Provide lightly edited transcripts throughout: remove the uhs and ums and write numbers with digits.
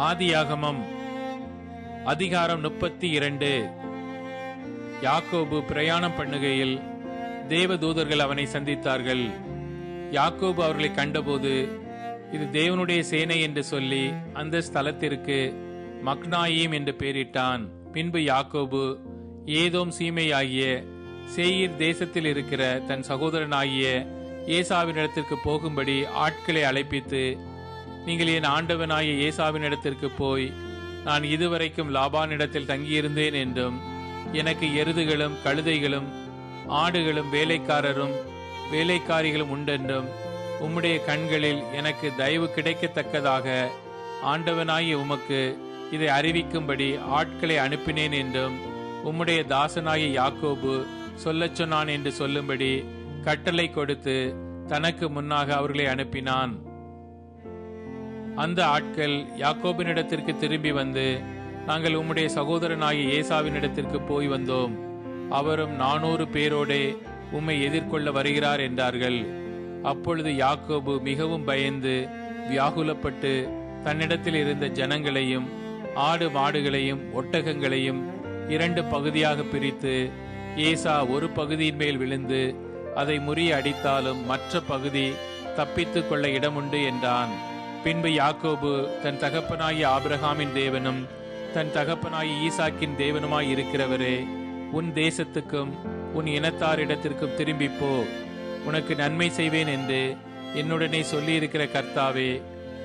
ஆதியாகமம் அதிகாரம் 32. யாக்கோபு பிரயாணம் பண்ணுகையில் தேவதூதர்கள் அவனை சந்தித்தார்கள். யாக்கோபு அவர்களை கண்டபோது, இது தேவனுடைய சேனை என்று சொல்லி அந்த ஸ்தலத்திற்கு மக்னாயீம் என்று பெயரிட்டான். பின்பு யாக்கோபு ஏதோம் சீமையாகிய சேயீர் தேசத்தில் இருக்கிற தன் சகோதரனாகிய ஏசாவினிடத்திற்கு போகும்படி ஆட்களை அழைப்பித்து, நீங்கள் என் ஆண்டவனாகிய ஏசாவினிடத்திற்கு போய், நான் இதுவரைக்கும் லாபானிடத்தில் தங்கியிருந்தேன் என்றும், எனக்கு எருதுகளும் கழுதைகளும் ஆடுகளும் வேலைக்காரரும் வேலைக்காரிகளும் உண்டென்றும், உம்முடைய கண்களில் எனக்கு தயவு கிடைக்கத்தக்கதாக ஆண்டவனாகிய உமக்கு இதை அறிவிக்கும்படி ஆட்களை அனுப்பினேன் என்றும் உம்முடைய தாசனாகிய யாக்கோபு சொல்லச் சொன்னான் என்று சொல்லும்படி கட்டளை கொடுத்து தனக்கு முன்னாக அவர்களை அனுப்பினான். அந்த ஆட்கள் யாக்கோபினிடத்திற்கு திரும்பி வந்து, நாங்கள் உம்முடைய சகோதரனாகிய ஏசாவினிடத்திற்கு போய் வந்தோம், அவரும் 400 பேரோடே உம்மை எதிர்கொள்ள வருகிறார் என்றார்கள். அப்பொழுது யாக்கோபு மிகவும் பயந்து வியாகுலப்பட்டு தன்னிடத்தில் இருந்த ஜனங்களையும் ஆடு மாடுகளையும் ஒட்டகங்களையும் 2 பகுதியாக பிரித்து, ஏசா ஒரு பகுதியின் மேல் விழுந்து அதை முறிய அடித்தாலும் மற்ற பகுதி தப்பித்து கொள்ள இடமுண்டு என்றான். பின்பு யாக்கோபு தன் தகப்பனாகிய ஆபிரகாமின் தேவனும் தன் தகப்பனாகிய ஈசாக்கின் தேவனுமாய் இருக்கிறவரே, உன் தேசத்துக்கும் உன் இனத்தாரிடத்திற்கும் திரும்பிப்போ, உனக்கு நன்மை செய்வேன் என்று என்னுடனே சொல்லியிருக்கிற கர்த்தாவே,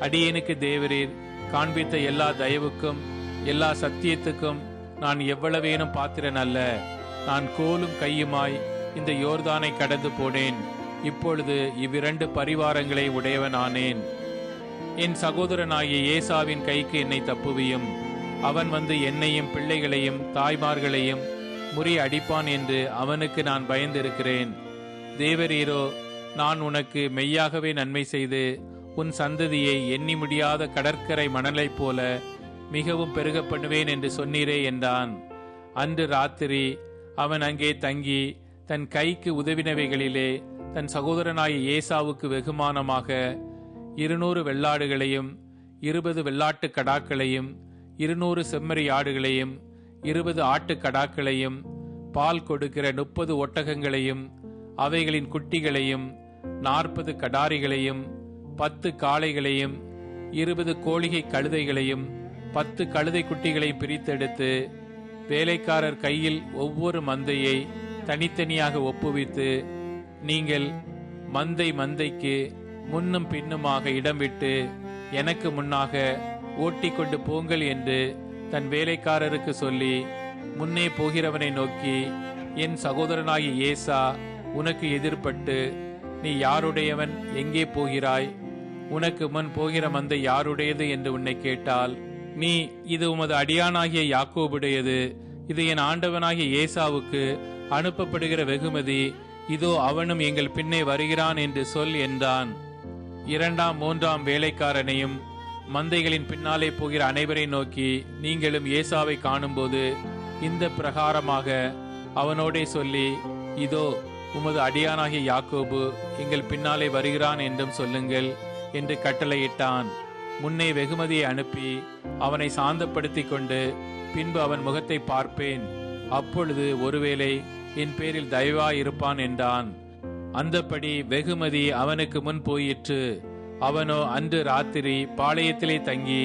அடியேனுக்கு தேவரீர் காண்பித்த எல்லா தயவுக்கும் எல்லா சத்தியத்துக்கும் நான் எவ்வளவேனும் பாத்திரன் அல்ல. நான் கோலும் கையுமாய் இந்த யோர்தானை கடந்து போனேன். இப்பொழுது இவ்விரண்டு பரிவாரங்களை உடையவனானேன். என் சகோதரனாகிய ஏசாவின் கைக்கு என்னை தப்புவியும். அவன் வந்து என்னையும் பிள்ளைகளையும் தாய்மார்களையும் முறி அடிப்பான் என்று அவனுக்கு நான் பயந்திருக்கிறேன். தேவரீரோ, நான் உனக்கு மெய்யாகவே நன்மை செய்து உன் சந்ததியை எண்ணி முடியாத கடற்கரை மணலைப் போல மிகவும் பெருக பண்ணுவேன் என்று சொன்னீரே என்றான். அன்று ராத்திரி அவன் அங்கே தங்கி தன் கைக்கு உதவினவைகளிலே தன் சகோதரனாகிய ஏசாவுக்கு வெகுமானமாக 200 வெள்ளாடுகளையும் 20 வெள்ளாட்டு கடாக்களையும் 200 செம்மறி ஆடுகளையும் 20 ஆட்டு கடாக்களையும் பால் கொடுக்கிற 30 ஒட்டகங்களையும் அவைகளின் குட்டிகளையும் 40 கடாரிகளையும் 10 காளைகளையும் 20 கோழிகை கழுதைகளையும் 10 கழுதை குட்டிகளையும் பிரித்தெடுத்து வேலைக்காரர் கையில் ஒவ்வொரு மந்தையை தனித்தனியாக ஒப்புவித்து, நீங்கள் மந்தைக்கு முன்னும் பின்னுமாக இடம் விட்டு எனக்கு முன்னாக ஓட்டிக்கொண்டு போங்கள் என்று தன் வேலைக்காரருக்கு சொல்லி, முன்னே போகிறவனை நோக்கி, என் சகோதரனாகிய ஏசா உனக்கு எதிர்பட்டு, நீ யாருடையவன், எங்கே போகிறாய், உனக்கு முன் போகிற மந்தை யாருடையது என்று உன்னை கேட்டால், நீ இது உமது அடியானாகிய யாக்கோபுடையது, இது என் ஆண்டவனாகிய ஏசாவுக்கு அனுப்பப்படுகிற வெகுமதி, இதோ அவனும் எங்கள் பின்னே வருகிறான் என்று சொல் என்றான். 2ஆம் 3ஆம் வேலைக்காரனையும் மந்தைகளின் பின்னாலே போகிற அனைவரை நோக்கி, நீங்களும் ஏசாவை காணும்போது இந்த பிரகாரமாக அவனோடே சொல்லி, இதோ உமது அடியானாகிய யாக்கோபு எங்கள் பின்னாலே வருகிறான் என்றும் சொல்லுங்கள் என்று கட்டளையிட்டான். முன்னே வெகுமதியை அனுப்பி அவனை சாந்தப்படுத்தி கொண்டு, பின்பு அவன் முகத்தை பார்ப்பேன், அப்பொழுது ஒருவேளை என் பேரில் தயவாயிருப்பான் என்றான். அந்தப்படி வெகுமதி அவனுக்கு முன் போயிற்று. அவனோ அன்று ராத்திரி பாளையத்திலே தங்கி